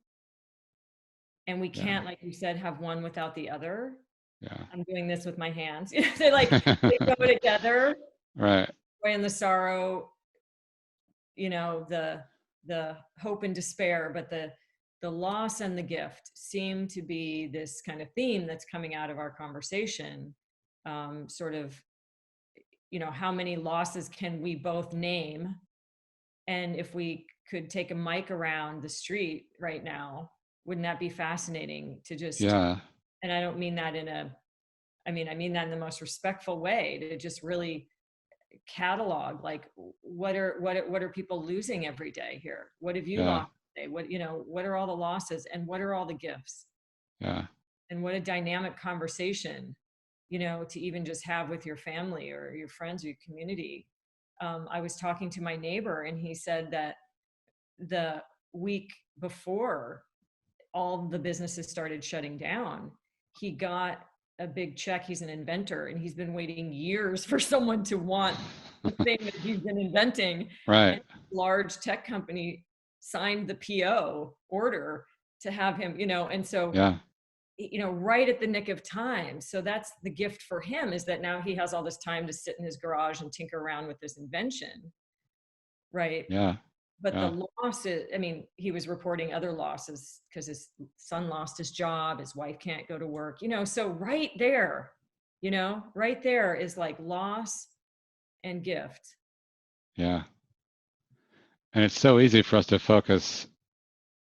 And we can't, like you said, have one without the other. Yeah. I'm doing this with my hands. They go together. Right. Joy and the sorrow, the hope and despair, but the loss and the gift seem to be this kind of theme that's coming out of our conversation. Sort of, how many losses can we both name? And if we could take a mic around the street right now, wouldn't that be fascinating to just, Yeah. and I don't mean that I mean that in the most respectful way, to just really catalog, like, what are people losing every day here? What have you lost today? What are all the losses, and what are all the gifts? Yeah. And what a dynamic conversation, to even just have with your family or your friends or your community. I was talking to my neighbor, and he said that the week before all the businesses started shutting down, he got a big check. He's an inventor, and he's been waiting years for someone to want the thing that he's been inventing. Right. And a large tech company signed the PO order to have him, and so, Yeah. right at the nick of time. So that's the gift for him, is that now he has all this time to sit in his garage and tinker around with this invention. Right. Yeah. But Yeah. the losses, he was reporting other losses because his son lost his job, his wife can't go to work, so right there is like loss and gift. Yeah. And it's so easy for us to focus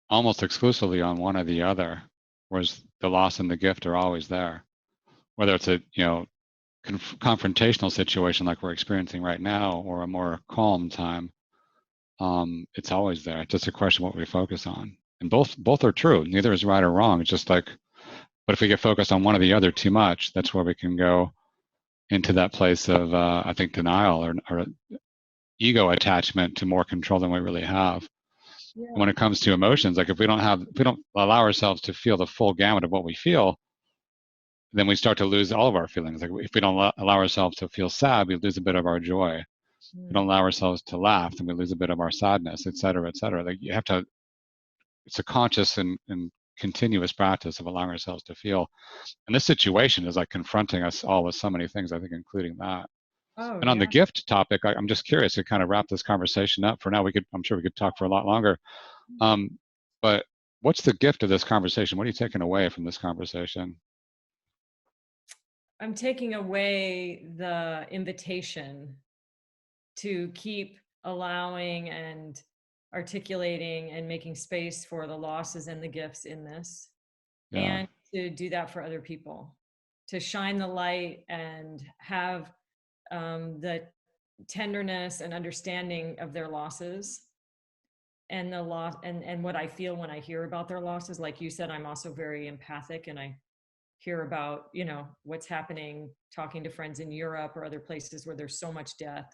almost exclusively on one or the other, whereas the loss and the gift are always there. whether it's a, confrontational situation like we're experiencing right now, or a more calm time, it's always there. It's just a question of what we focus on. And both are true. Neither is right or wrong. It's just like, but if we get focused on one or the other too much, that's where we can go into that place of, I think, denial or ego attachment to more control than we really have. Yeah. And when it comes to emotions, like if we don't allow ourselves to feel the full gamut of what we feel, then we start to lose all of our feelings. Like if we don't allow ourselves to feel sad, we lose a bit of our joy. If we don't allow ourselves to laugh, then we lose a bit of our sadness, et cetera, et cetera. Like you have to, it's a conscious and continuous practice of allowing ourselves to feel. And this situation is like confronting us all with so many things, I think, including that. Oh, And on the yeah. gift topic, I'm just curious to kind of wrap this conversation up. For now, I'm sure we could talk for a lot longer. But what's the gift of this conversation? What are you taking away from this conversation? I'm taking away the invitation to keep allowing and articulating and making space for the losses and the gifts in this, Yeah, and to do that for other people, to shine the light and have the tenderness and understanding of their losses and the loss and what I feel when I hear about their losses. Like you said, I'm also very empathic, and I hear about, what's happening, talking to friends in Europe or other places where there's so much death.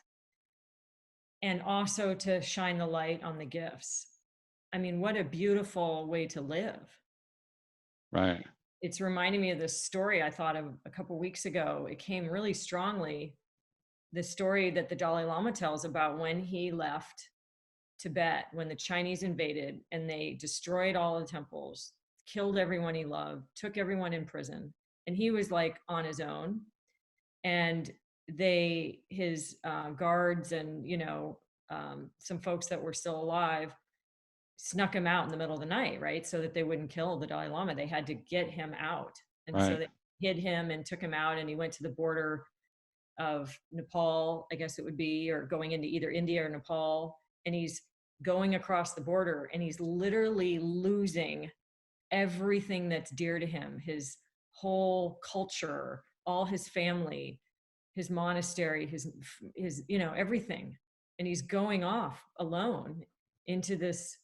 And also to shine the light on the gifts. I mean, what a beautiful way to live. right. It's reminding me of this story I thought of a couple weeks ago. It came really strongly. The story that the Dalai Lama tells about when he left Tibet, when the Chinese invaded and they destroyed all the temples, killed everyone he loved, took everyone in prison. And he was like on his own. And his guards and, some folks that were still alive snuck him out in the middle of the night, right? So that they wouldn't kill the Dalai Lama. They had to get him out. And so Right. they hid him and took him out, and he went to the border of Nepal, I guess it would be, or going into either India or Nepal. And he's going across the border, and he's literally losing everything that's dear to him, his whole culture, all his family, his monastery, his everything. And he's going off alone into this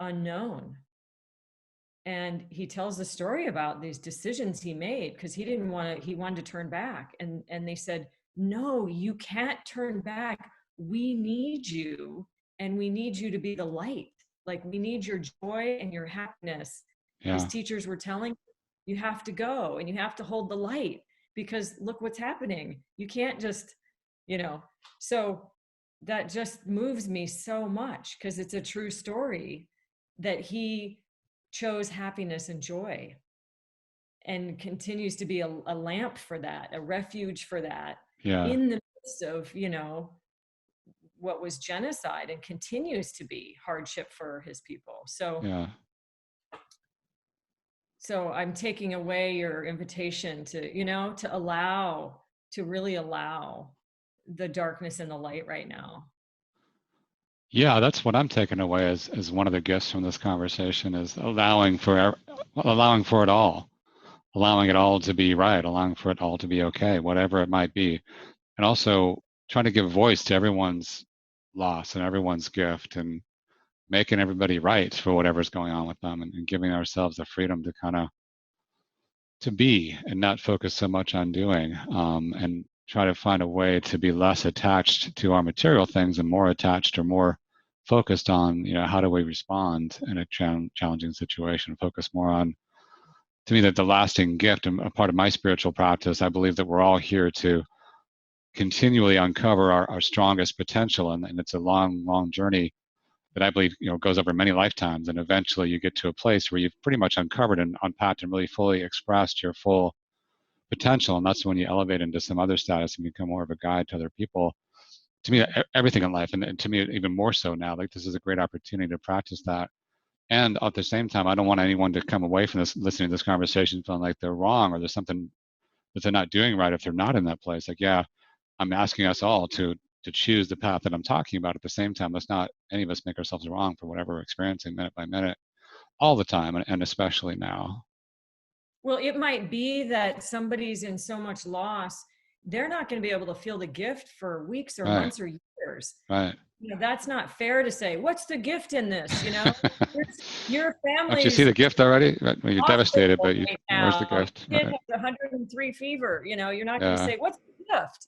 unknown. And he tells the story about these decisions he made, because he wanted to turn back. And they said, no, you can't turn back. We need you, and we need you to be the light. Like, we need your joy and your happiness. His Yeah. teachers were telling, you have to go and you have to hold the light, because look what's happening. You can't just, so that just moves me so much, because it's a true story that he chose happiness and joy, and continues to be a lamp for that, a refuge for that, Yeah. in the midst of, what was genocide and continues to be hardship for his people. Yeah. So I'm taking away your invitation to, to really allow the darkness and the light right now. Yeah, that's what I'm taking away as one of the gifts from this conversation, is allowing for it all, allowing it all to be right, allowing for it all to be okay, whatever it might be. And also trying to give voice to everyone's loss and everyone's gift, and making everybody right for whatever's going on with them, and giving ourselves the freedom to kind of to be and not focus so much on doing, and try to find a way to be less attached to our material things and more attached or more focused on, how do we respond in a challenging situation, focus more on, to me, that the lasting gift. And a part of my spiritual practice, I believe that we're all here to continually uncover our strongest potential, and it's a long journey that I believe, goes over many lifetimes. And eventually you get to a place where you've pretty much uncovered and unpacked and really fully expressed your full potential. And that's when you elevate into some other status and become more of a guide to other people. To me, everything in life, and to me, even more so now, like, this is a great opportunity to practice that. And at the same time, I don't want anyone to come away from this, listening to this conversation, feeling like they're wrong or there's something that they're not doing right if they're not in that place. Like, yeah, I'm asking us all to choose the path that I'm talking about. At the same time, let's not any of us make ourselves wrong for whatever we're experiencing minute by minute, all the time, and especially now. Well, it might be that somebody's in so much loss, they're not going to be able to feel the gift for weeks or Right. months or years. Right. That's not fair to say, what's the gift in this? Your Don't you see family's the gift already? Right? Well, you're devastated, but right where's the now. gift? Kid Right. has 103 fever. You're not going to Yeah. say, what's the gift?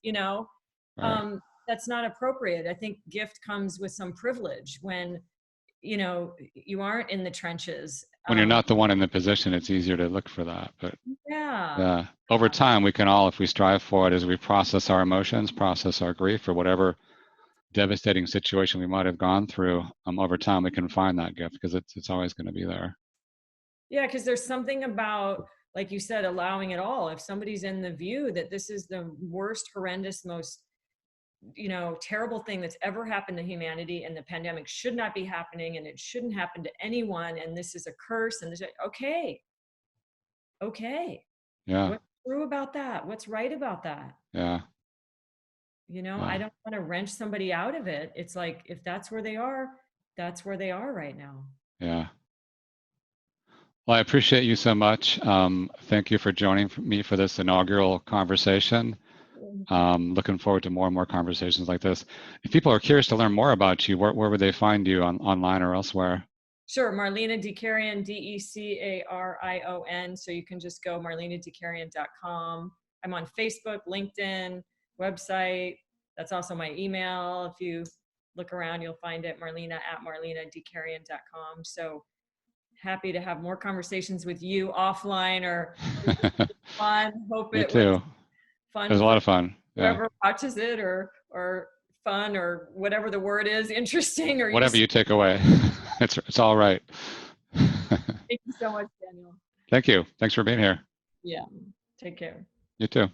Right. That's not appropriate. I think gift comes with some privilege when, you aren't in the trenches. When you're not the one in the position, it's easier to look for that. But yeah. over time, we can all, if we strive for it, as we process our emotions, process our grief, or whatever devastating situation we might have gone through, over time, we can find that gift because it's always going to be there. Yeah, because there's something about, like you said, allowing it all. If somebody's in the view that this is the worst, horrendous, most terrible thing that's ever happened to humanity, and the pandemic should not be happening, and it shouldn't happen to anyone, and this is a curse, and okay. Yeah. What's true about that? What's right about that? Yeah. I don't want to wrench somebody out of it. It's like, if that's where they are, that's where they are right now. Yeah. Well, I appreciate you so much. Thank you for joining me for this inaugural conversation. Looking forward to more and more conversations like this. If people are curious to learn more about you, where would they find you online or elsewhere? Sure, Marlena de Carion, DeCarion. So you can just go marlenadecarion.com. I'm on Facebook, LinkedIn, website. That's also my email. If you look around, you'll find it, marlena@marlenadecarion.com. So happy to have more conversations with you offline, or fun. Hope Me it too. was fun. It was a lot of fun. Whoever watches it, or fun, or whatever the word is, interesting, or whatever you take away. It's all right. Thank you so much, Daniel. Thank you. Thanks for being here. Yeah. Take care. You too.